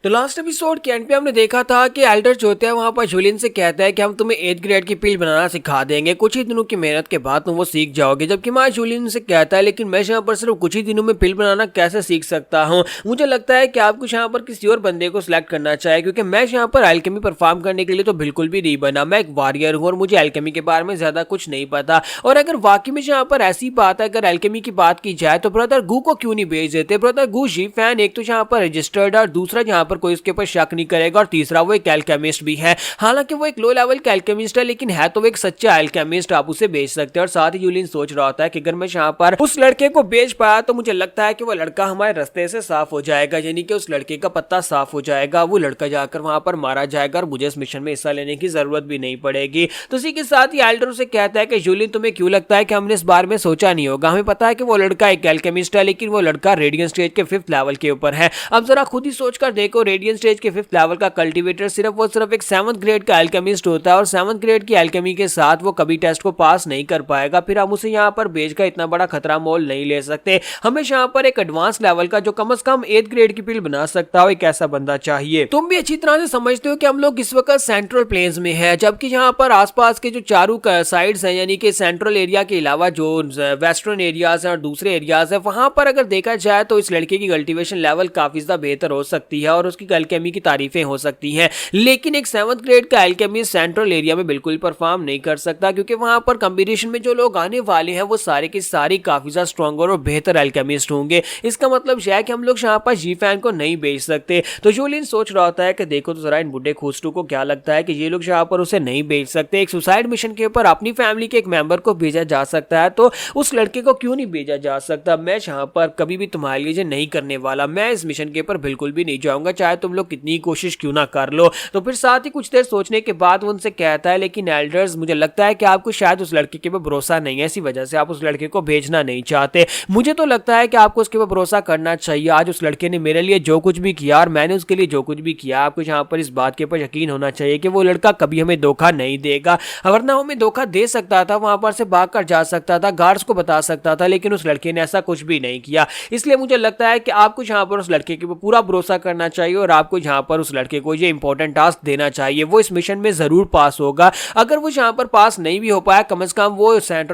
तो last episode के and पे हमने देखा था कि एल्डर जो होता है वहां पर जूलियन से कहता है कि हम तुम्हें 8th ग्रेड की पिल बनाना सिखा देंगे, कुछ ही दिनों की मेहनत के बाद तुम वो सीख जाओगे। जबकि मैं जूलियन से कहता है लेकिन मैं यहाँ पर सिर्फ कुछ ही दिनों में पिल बनाना कैसे सीख सकता हूँ। मुझे लगता है कि आपको यहाँ पर किसी और बंदे को सिलेक्ट करना चाहिए, क्योंकि मैं यहाँ पर एल्केमी परफॉर्म करने के लिए तो बिल्कुल भी नहीं बना। मैं एक वॉरियर हूँ और मुझे एल्केमी के बारे में ज्यादा कुछ नहीं पता। और अगर वाकई में यहाँ पर ऐसी बात है, अगर एल्केमी की बात की जाए तो ब्रदर गू को क्यों नहीं भेज देते। ब्रदर गू जी फैन एक तो यहाँ पर रजिस्टर्ड और दूसरा यहाँ पर कोई उसके ऊपर शक नहीं करेगा, और तीसरा वो एक एल्केमिस्ट भी है। हालांकि वो एक लो लेवल का एल्केमिस्ट है लेकिन है तो वो एक सच्चा एल्केमिस्ट, आप उसे भेज सकते हैं। और साथ ही जूलियन सोच रहा होता है कि अगर मैं यहाँ पर उस लड़के को भेज पाया तो मुझे लगता है कि वो लड़का हमारे रास्ते से साफ हो जाएगा, यानी कि उस लड़के का पत्ता साफ हो जाएगा, वो लड़का जाकर वहां पर मारा जाएगा और मुझे इस मिशन में हिस्सा लेने की जरूरत भी नहीं पड़ेगी। तो इसी के साथ ही एल्डर उसे कहता है कि जूलियन तुम्हें क्यों लगता है कि हमने इस बारे में सोचा नहीं होगा। हमें पता है कि वो लड़का एक एल्केमिस्ट है लेकिन वो लड़का रेडियंट स्टेज के 5th लेवल के ऊपर है। अब जरा खुद ही सोचकर देखो, रेडियंट स्टेज के 5th लेवल का कल्टीवेटर सिर्फ और सिर्फ एक 7th ग्रेड का एल्केमिस्ट होता है, और 7th ग्रेड की एल्केमी के साथ वो कभी टेस्ट को पास नहीं कर पाएगा। फिर हम उसे यहाँ पर भेजकर इतना बड़ा खतरा मोल नहीं ले सकते। हमें यहाँ पर एक एडवांस लेवल का जो कम से कम 8th ग्रेड की पिल बना सकता हो एक ऐसा बंदा चाहिए। तुम भी अच्छी तरह से समझते हो कि हम लोग इस वक्त सेंट्रल प्लेन्स में है, जबकि यहाँ पर आसपास के जो चारों साइड्स हैं, यानी कि सेंट्रल एरिया के अलावा जो वेस्टर्न एरियाज हैं और दूसरे एरियाज है, वहां पर अगर देखा जाए तो इस लड़के की कल्टीवेशन लेवल काफी ज्यादा बेहतर हो सकती है और उसकी एल्केमी की तारीफें हो सकती हैं। लेकिन एक 7th ग्रेड का एल्केमिस्ट सेंट्रल एरिया में बिल्कुल परफॉर्म नहीं कर सकता, क्योंकि वहां पर कॉम्बिनेशन में जो लोग आने वाले हैं वो सारे के सारे काफी ज्यादा स्ट्रॉन्गर और बेहतर एल्केमिस्ट होंगे। इसका मतलब यह है कि हम लोग यहाँ पर जी फैन को नहीं भेज सकते। तो जूलियन सोच रहा होता है कि देखो तो जरा इन बुड्ढे खोस्टू को क्या लगता है कि ये लोग यहाँ पर उसे नहीं भेज सकते। एक सुसाइड मिशन के ऊपर अपनी फैमिली के एक मेंबर को भेजा जा सकता है, तो उस लड़के को क्यों नहीं भेजा जा सकता। मैं यहाँ पर कभी भी तुम्हारे लिए नहीं करने वाला, मैं इस मिशन के ऊपर बिल्कुल भी नहीं जाऊंगा, चाहे तुम लोग कितनी कोशिश क्यों ना कर लो। तो फिर साथ ही कुछ देर सोचने के बाद वो उनसे कहता है लेकिन एल्डर्स मुझे लगता है कि आपको शायद उस लड़के के ऊपर भरोसा नहीं है, इसी वजह से आप उस लड़के को भेजना नहीं चाहते। मुझे तो लगता है कि आपको उसके ऊपर भरोसा करना चाहिए। आज उस लड़के ने मेरे लिए जो कुछ भी किया और मैंने उसके लिए जो कुछ भी किया, आपको यहाँ पर इस बात के ऊपर यकीन होना चाहिए कि वो लड़का कभी हमें धोखा नहीं देगा। वरना हमें धोखा दे सकता था, वहां पर से भागकर जा सकता था, गार्ड्स को बता सकता था, लेकिन उस लड़के ने ऐसा कुछ भी नहीं किया। इसलिए मुझे लगता है कि आपको यहाँ पर उस लड़के के ऊपर पूरा भरोसा करना चाहिए और आपको यहाँ पर उस लड़के को ये इंपॉर्टेंट टास्क देना चाहिए। वो इस मिशन में जरूर पास होगा। अगर वो यहाँ पर पास नहीं भी हो पाया, कम से कम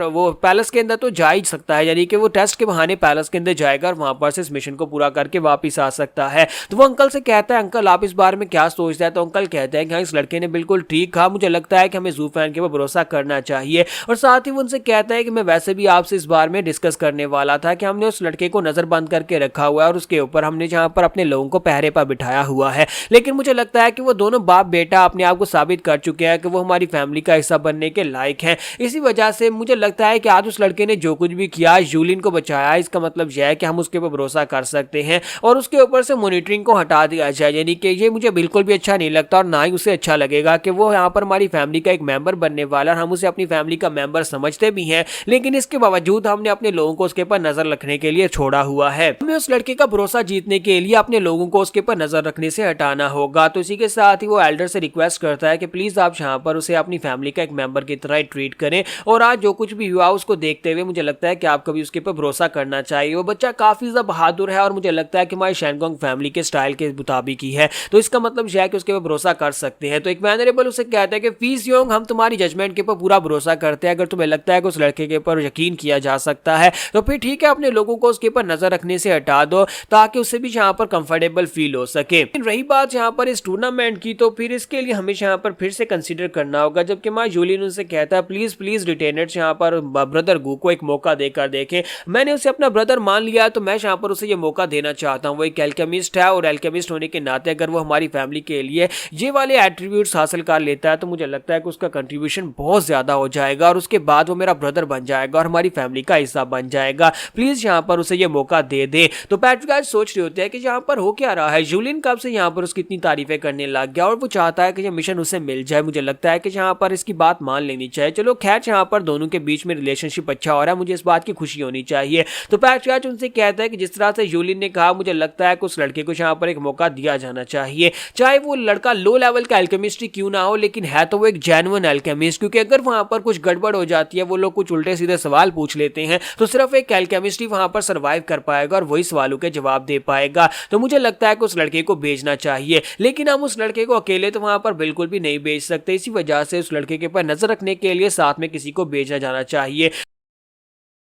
वो पैलेस के अंदर तो जा ही सकता है, यानी कि वो टेस्ट के बहाने पैलेस के अंदर जाएगा और वहां पर से इस मिशन को पूरा करके वापस आ सकता है। तो वो अंकल से कहता है अंकल आप इस बारे में क्या सोचते हैं। तो अंकल कहते हैं कि हाँ इस लड़के ने बिल्कुल ठीक कहा, मुझे लगता है कि हमें जू फैन के ऊपर भरोसा करना चाहिए। और साथ ही वो उनसे कहता है कि मैं वैसे भी आपसे इस बारे में डिस्कस करने वाला था कि हमने उस लड़के को नजरबंद करके रखा हुआ है और उसके ऊपर हमने जहां पर अपने लोगों को पहरे पर बिठाया हुआ है, लेकिन मुझे लगता है कि वो दोनों बाप बेटा अपने आप को साबित कर चुके हैं कि वो हमारी फैमिली का हिस्सा बनने के लायक हैं। इसी वजह से मुझे लगता है कि आज उस लड़के ने जो कुछ भी किया, जूलियन को बचाया, इसका मतलब यह है कि हम उसके ऊपर भरोसा कर सकते हैं और उसके ऊपर से मॉनिटरिंग को हटा दिया जाए। यानी कि ये मुझे बिल्कुल भी अच्छा नहीं लगता और ना ही उसे अच्छा लगेगा कि वो यहाँ पर हमारी फैमिली का एक मेंबर बनने वाला है। हम उसे अपनी फैमिली का मेंबर समझते भी हैं, लेकिन इसके बावजूद हमने अपने लोगों को उसके ऊपर नजर रखने के लिए छोड़ा हुआ है। हमें उस लड़के का भरोसा जीतने के लिए अपने लोगों को उसके ऊपर नजर रखने से हटाना होगा। तो इसी के साथ ही वो एल्डर से रिक्वेस्ट करता है कि प्लीज आप यहाँ पर उसे अपनी फैमिली का एक मेंबर की तरह ट्रीट करें और आज जो कुछ भी हुआ उसको देखते हुए मुझे लगता है कि आपको भी उसके ऊपर भरोसा करना चाहिए। वो बच्चा काफी ज्यादा बहादुर है और मुझे लगता है कि हमारी शैनगोंग फैमिली के स्टाइल के मुताबिक ही है, तो इसका मतलब यह है कि उसके ऊपर भरोसा कर सकते हैं। तो एक वेनरेबल उसे कहता है कि फीस योंग हम तुम्हारी जजमेंट के ऊपर पूरा भरोसा करते हैं, अगर तुम्हें लगता है कि उस लड़के के ऊपर यकीन किया जा सकता है तो फिर ठीक है, अपने लोगों को उसके ऊपर नजर रखने से हटा दो ताकि उसे भी यहाँ पर कंफर्टेबल फील हो सके। रही बात यहाँ पर इस टूर्नामेंट की, तो फिर इसके लिए हमें यहाँ पर फिर से कंसीडर करना होगा। जबकि माँ जूलियन उनसे कहता है प्लीज प्लीज रिटेनर्स यहाँ पर ब्रदर गू को एक मौका देकर देखें। मैंने उसे अपना ब्रदर मान लिया तो मैं यहाँ पर उसे ये मौका देना चाहता हूँ। वो एक एल्केमिस्ट है और एल्केमिस्ट होने के नाते अगर वो हमारी फैमिली के लिए ये वाले एट्रीब्यूट्स हासिल कर लेता है तो मुझे लगता है कि उसका कंट्रीब्यूशन बहुत ज्यादा हो जाएगा और उसके बाद वो मेरा ब्रदर बन जाएगा और हमारी फैमिली का हिस्सा बन जाएगा। प्लीज यहाँ पर उसे ये मौका दे दे। तो पैट्रिक आज सोच रहे होते हैं कि यहाँ पर हो क्या रहा है, जूलियन कब से यहाँ पर उसकी इतनी तारीफें करने लग गया और वो चाहता है कि ये मिशन उसे मिल जाए। मुझे लगता है कि यहाँ पर इसकी बात मान लेनी चाहिए। चलो खैर, यहाँ पर दोनों के बीच में रिलेशनशिप अच्छा हो रहा है, मुझे इस बात की खुशी होनी चाहिए। तो पैट्रिक आज उनसे कहता है कि जिस तरह से जूलियन ने कहा, मुझे लगता है कि उस लड़के को यहाँ पर एक मौका दिया जाना चाहिए, चाहे वो लड़का लो लेवल का एल्केमिस्ट क्यों ना हो, लेकिन है तो वो एक जेन्युइन एल्केमिस्ट। क्योंकि अगर वहां पर कुछ गड़बड़ हो जाती है, वो लोग कुछ उल्टे सीधे सवाल पूछ लेते हैं, तो सिर्फ एक एल्केमिस्ट ही वहां पर सर्वाइव कर पाएगा और वही सवालों के जवाब दे पाएगा। तो मुझे लगता है कि उस लड़के लड़के को भेजना चाहिए, लेकिन हम उस लड़के को अकेले तो वहां पर बिल्कुल भी नहीं भेज सकते। इसी वजह से उस लड़के के ऊपर नजर रखने के लिए साथ में किसी को भेजा जाना चाहिए।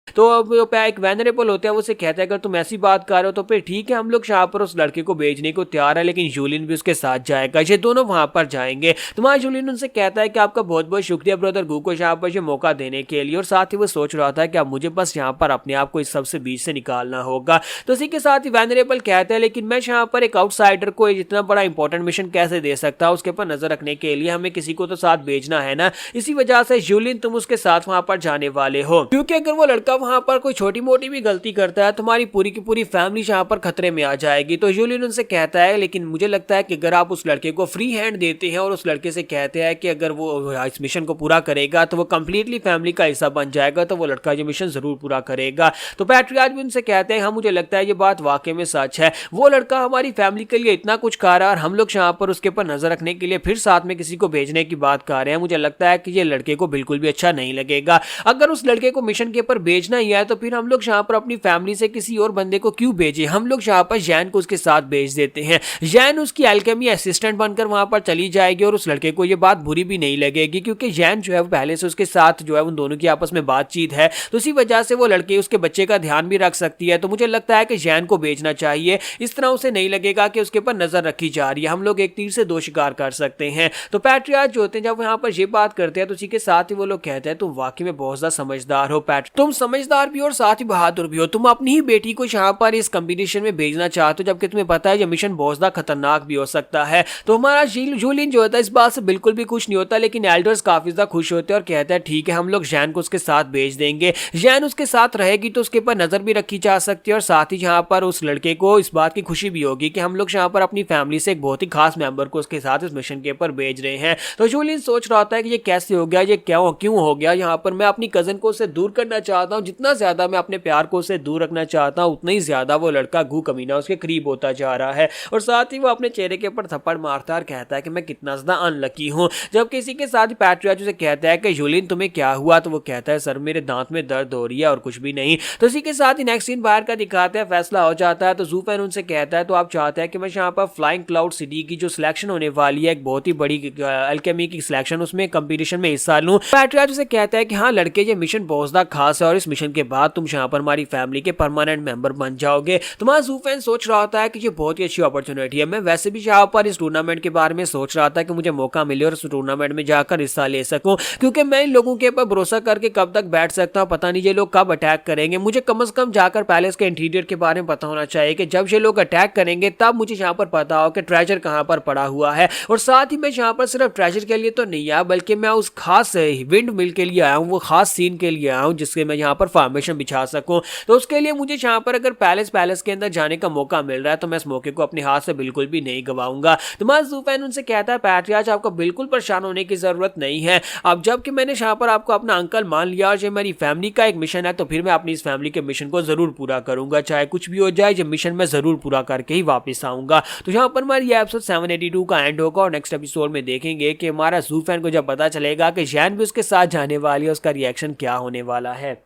तो अब जो एक वेनरेबल होता है वो उसे कहता है अगर तुम ऐसी बात कर रहे हो तो फिर ठीक है, हम लोग यहाँ पर उस लड़के को भेजने को तैयार है, लेकिन जूलियन भी उसके साथ जाएगा। ये दोनों वहां पर जाएंगे। तुम्हारा जूलियन उनसे कहता है कि आपका बहुत बहुत शुक्रिया ब्रदर गू को यहाँ पर ये मौका देने के लिए, और साथ ही वो सोच रहा था कि अब मुझे बस यहाँ पर अपने आप को इस सबसे बीच से निकालना होगा। तो इसी के साथ ही वेनरेबल कहता है लेकिन मैं यहाँ पर एक आउटसाइडर को इतना बड़ा इंपॉर्टेंट मिशन कैसे दे सकता हूँ, उसके ऊपर नजर रखने के लिए हमें किसी को तो साथ भेजना है ना। इसी वजह से जूलियन तुम उसके साथ वहां पर जाने वाले हो, क्योंकि अगर वो लड़का वहां पर कोई छोटी मोटी भी गलती करता है तुम्हारी पूरी की पूरी फैमिली यहाँ पर खतरे में आ जाएगी। तो जूलियन उनसे कहता है लेकिन मुझे लगता है कि अगर आप उस लड़के को फ्री हैंड देते हैं और उस लड़के से कहते हैं कि अगर वो इस मिशन को पूरा करेगा तो वो कंप्लीटली फैमिली का हिस्सा बन जाएगा, तो वो लड़का ये मिशन जरूर पूरा करेगा। तो पैट्रियार्च भी उनसे कहते हैं हाँ मुझे लगता है ये बात वाकई में सच है, वो लड़का हमारी फैमिली के लिए इतना कुछ कर रहा है और हम लोग यहाँ पर उसके ऊपर नजर रखने के लिए फिर साथ में किसी को भेजने की बात कर रहे हैं। मुझे लगता है कि ये लड़के को बिल्कुल भी अच्छा नहीं लगेगा। अगर उस लड़के को मिशन के ऊपर भेजना ही है तो फिर हम लोग यहाँ पर अपनी फैमिली से किसी और बंदे को क्यों भेजे, हम लोग यहाँ पर जैन को उसके साथ भेज देते हैं। जैन उसकी एल्केमी असिस्टेंट बनकर वहां पर चली जाएगी और उस लड़के को ये बात बुरी भी नहीं लगेगी, क्योंकि जैन जो है वो पहले से उसके साथ जो है उन दोनों की आपस में बातचीत है, तो इसी वजह से वो लड़के उसके बच्चे का ध्यान भी रख सकती है। तो मुझे लगता है कि जैन को भेजना चाहिए, इस तरह उसे नहीं लगेगा कि उसके ऊपर नजर रखी जा रही है, हम लोग एक तीर से दो शिकार कर सकते हैं। तो पैट्रियार्च जो होते हैं जब यहाँ पर ये बात करते हैं तो उसी के साथ ही वो लोग कहते हैं तुम वाकई में बहुत ज्यादा समझदार हो पैट, तुम समझदार भी और साथ ही बहादुर भी हो, तुम अपनी ही बेटी को यहाँ पर इस कंपटीशन में भेजना चाहते हो जबकि तुम्हें पता है ये मिशन बहुत ज्यादा खतरनाक भी हो सकता है। तो हमारा जूलियन जो होता है इस बात से बिल्कुल भी खुश नहीं होता, लेकिन एल्डर्स काफी ज्यादा खुश होते हैं और कहते हैं ठीक है हम लोग जैन को उसके साथ भेज देंगे, जैन उसके साथ रहेगी तो उसके ऊपर नजर भी रखी जा सकती है और साथ ही यहाँ पर उस लड़के को इस बात की खुशी भी होगी कि हम लोग यहाँ पर अपनी फैमिली से एक बहुत ही खास मेंबर को उसके साथ इस मिशन के ऊपर भेज रहे हैं। तो जूलियन सोच रहा होता है कि ये कैसे हो गया, ये क्यों हो गया, यहाँ पर मैं अपनी कजन को उससे दूर करना चाहता हूँ, जितना ज्यादा मैं अपने प्यार को उससे दूर रखना चाहता हूँ उतना ही ज्यादा वो लड़का गू कमीना उसके करीब होता जा रहा है, और साथ ही वो अपने चेहरे के ऊपर थप्पड़ मारता है और कहता है कि मैं कितना ज्यादा अनलकी हूँ। जब किसी के साथ पैट्रियार्च से कहता है कि जूलियन तुम्हें क्या हुआ, तो वो कहता है सर मेरे दांत में दर्द हो रही है और कुछ भी नहीं। तो इसी के साथ ही नेक्स्ट सीन बाहर का दिखाते हैं, फैसला हो जाता है। तो ज़ूफेन उनसे कहता है तो आप चाहते हैं कि मैं यहाँ पर फ्लाइंग क्लाउड सिटी की जो सिलेक्शन होने वाली है, एक बहुत ही बड़ी अल्केमी की सिलेक्शन, उसमें कंपटीशन में हिस्सा लूं। पैट्रियार्च से कहता है कि हाँ लड़के ये मिशन बहुत ज्यादा खास है और इस मिशन के बाद तुम यहाँ पर हमारी फैमिली के परमानेंट मेंबर बन जाओगे। तुम्हारा ज़ूफेन सोच रहा होता है कि ये बहुत ही अच्छी अपॉर्चुनिटी है, मैं वैसे भी यहाँ पर इस टूर्नामेंट के बारे में सोच रहा था कि मुझे मौका मिले और इस टूर्नामेंट में जाकर हिस्सा ले सकूं, क्योंकि मैं इन लोगों के ऊपर भरोसा करके कब तक बैठ सकता हूँ, पता नहीं ये लोग कब अटैक करेंगे। मुझे कम से कम जाकर पैलेस के इंटीरियर के बारे में पता होना चाहिए कि जब ये लोग अटैक करेंगे तब मुझे यहाँ पर पता हो कि ट्रेजर कहाँ पर पड़ा हुआ है। और साथ ही मैं यहाँ पर सिर्फ ट्रेजर के लिए तो नहीं आया, बल्कि मैं उस खास विंड मिल के लिए आया हूँ, वो खास सीन के लिए आया हूँ जिससे मैं यहाँ पर फॉर्मेशन बिछा सकूँ। तो उसके लिए मुझे यहाँ पर अगर पैलेस के अंदर जाने का मौका मिल रहा है तो मैं इस मौके को अपने हाथ से बिल्कुल भी नहीं गवाऊंगा। तुम्हारा ज़ूफेन उनसे कहता है पैट्रियार्च आपको बिल्कुल परेशान होने की जरूरत नहीं है, अब जबकि मैंने यहाँ पर आपको अपना अंकल मान लिया और ये मेरी फैमिली का एक मिशन है तो फिर मैं अपनी इस फैमिली के मिशन को जरूर पूरा करूंगा, चाहे कुछ भी हो जाए, ये मिशन मैं जरूर पूरा करके ही वापस आऊंगा। तो यहाँ पर हमारी एपिसोड 782 का एंड होगा और नेक्स्ट एपिसोड में देखेंगे कि हमारा ज़ूफेन को जब पता चलेगा कि जैन भी उसके साथ जाने वाली है उसका रिएक्शन क्या होने वाला है।